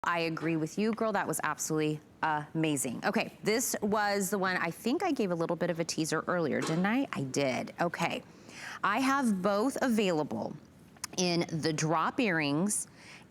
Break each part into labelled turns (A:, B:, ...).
A: I agree with you, girl. That was absolutely amazing. Okay, this was the one, I think I gave a little bit of a teaser earlier, didn't I? I did. Okay. I have both available in the drop earrings,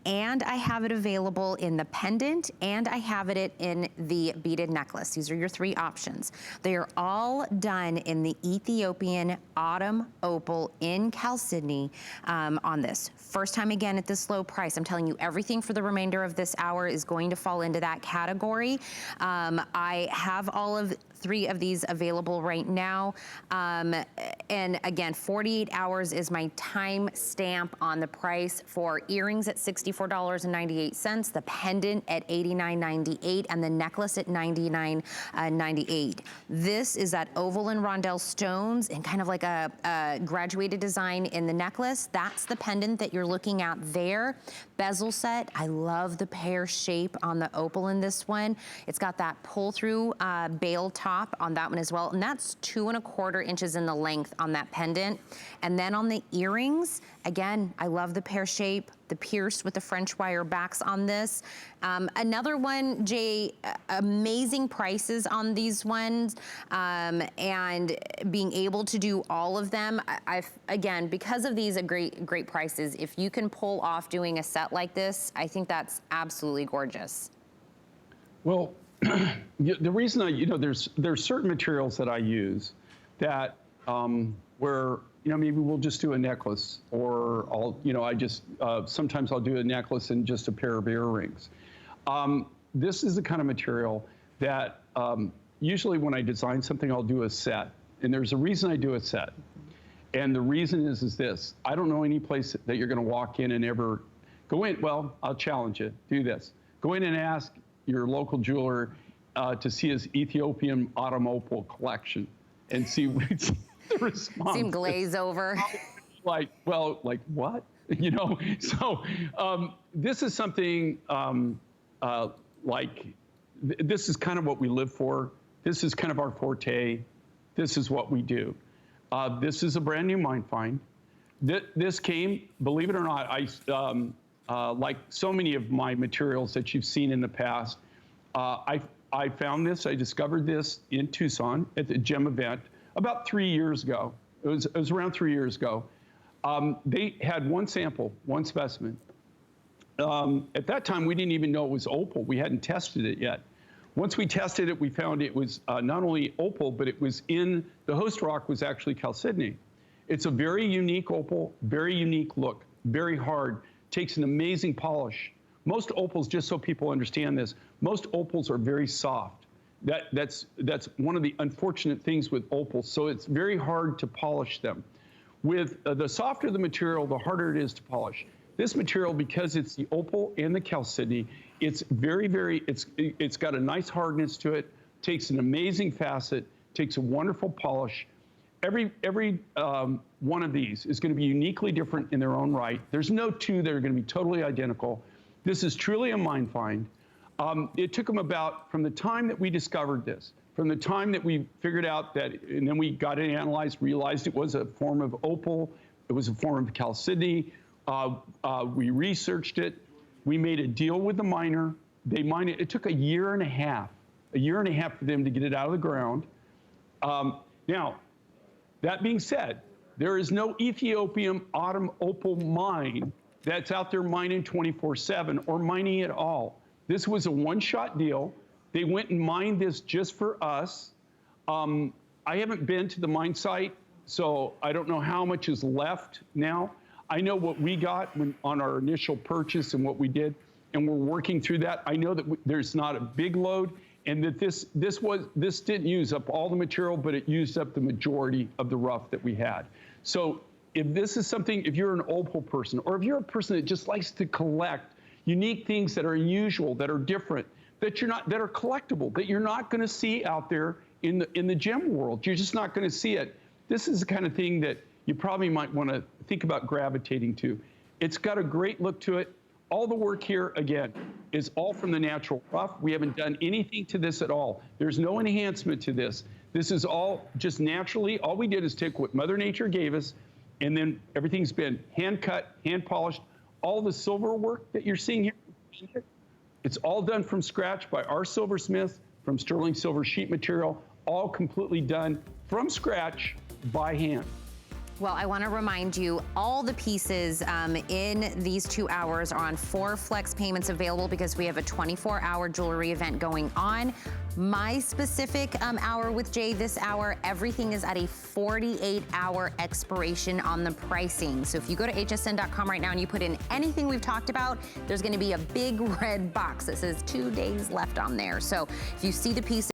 A: and I have it available in the pendant, and I have it in the beaded necklace. These are your three options. They are all done in the Ethiopian Autumn Opal in Chalcedony on this. First time again at this low price. I'm telling you, everything for the remainder of this hour is going to fall into that category. I have all of three of these available right now. And again, 48 hours is my time stamp on the price for earrings at $64.98, the pendant at $89.98, and the necklace at $99.98. This is that oval and rondelle stones and kind of like a graduated design in the necklace. That's the pendant that you're looking at there. Bezel set, I love the pear shape on the opal in this one. It's got that pull through bail top on that one as well. And that's 2¼ inches in the length on that pendant. And then on the earrings, again, I love the pear shape, the pierced with the French wire backs on this. Another one, Jay, amazing prices on these ones, and being able to do all of them. Again, because of these great prices, if you can pull off doing a set like this, I think that's absolutely gorgeous.
B: Well, the reason there's certain materials that I use that where maybe we'll just do a necklace, or sometimes I'll do a necklace and just a pair of earrings. This is the kind of material that usually when I design something, I'll do a set, and there's a reason I do a set, and the reason is this: I don't know any place that you're going to walk in and ever go in. Well, I'll challenge you. Do this: go in and ask your local jeweler to see his Ethiopian Autumn Opal collection, and see what's the response.
A: Seem glaze over.
B: Like what? So this is something this is kind of what we live for. This is kind of our forte. This is what we do. This is a brand new mine find. This came, believe it or not, like so many of my materials that you've seen in the past, I found this, I discovered this in Tucson at the gem event about 3 years ago. It was around 3 years ago. They had one sample, one specimen. At that time, we didn't even know it was opal. We hadn't tested it yet. Once we tested it, we found it was not only opal, but it was the host rock was actually chalcedony. It's a very unique opal, very unique look, very hard, takes an amazing polish. Most opals, just so people understand this, most opals are very soft. That's one of the unfortunate things with opals, so it's very hard to polish them. With the softer the material, the harder it is to polish. This material, because it's the opal and the chalcedony, it's it's got a nice hardness to it, takes an amazing facet, takes a wonderful polish. Every one of these is going to be uniquely different in their own right. There's no two that are going to be totally identical. This is truly a mine find. It took them from the time that we discovered this, from the time that we figured out that, and then we got it analyzed, realized it was a form of opal, it was a form of chalcedony. We researched it. We made a deal with the miner. They mined it. It took a year and a half for them to get it out of the ground. Now, that being said, there is no Ethiopian Autumn Opal mine that's out there mining 24/7 or mining at all. This was a one-shot deal. They went and mined this just for us. I haven't been to the mine site, so I don't know how much is left now. I know what we got on our initial purchase and what we did, and we're working through that. I know that there's not a big load, and that this didn't use up all the material, but it used up the majority of the rough that we had. So if this is something, if you're an opal person, or if you're a person that just likes to collect unique things that are unusual, that are different, that are collectible, that you're not going to see out there in the gem world, you're just not going to see it. This is the kind of thing that you probably might want to think about gravitating to. It's got a great look to it. All the work here, again, is all from the natural rough. We haven't done anything to this at all. There's no enhancement to this. This is all just naturally. All we did is take what Mother Nature gave us, and then everything's been hand cut, hand polished. All the silver work that you're seeing here It's all done from scratch by our silversmiths from sterling silver sheet material, all completely done from scratch by hand.
A: Well, I want to remind you, all the pieces in these 2 hours are on 4 flex payments available because we have a 24-hour jewelry event going on. My specific hour with Jay this hour, everything is at a 48-hour expiration on the pricing. So if you go to hsn.com right now and you put in anything we've talked about, there's going to be a big red box that says 2 days left on there. So if you see the piece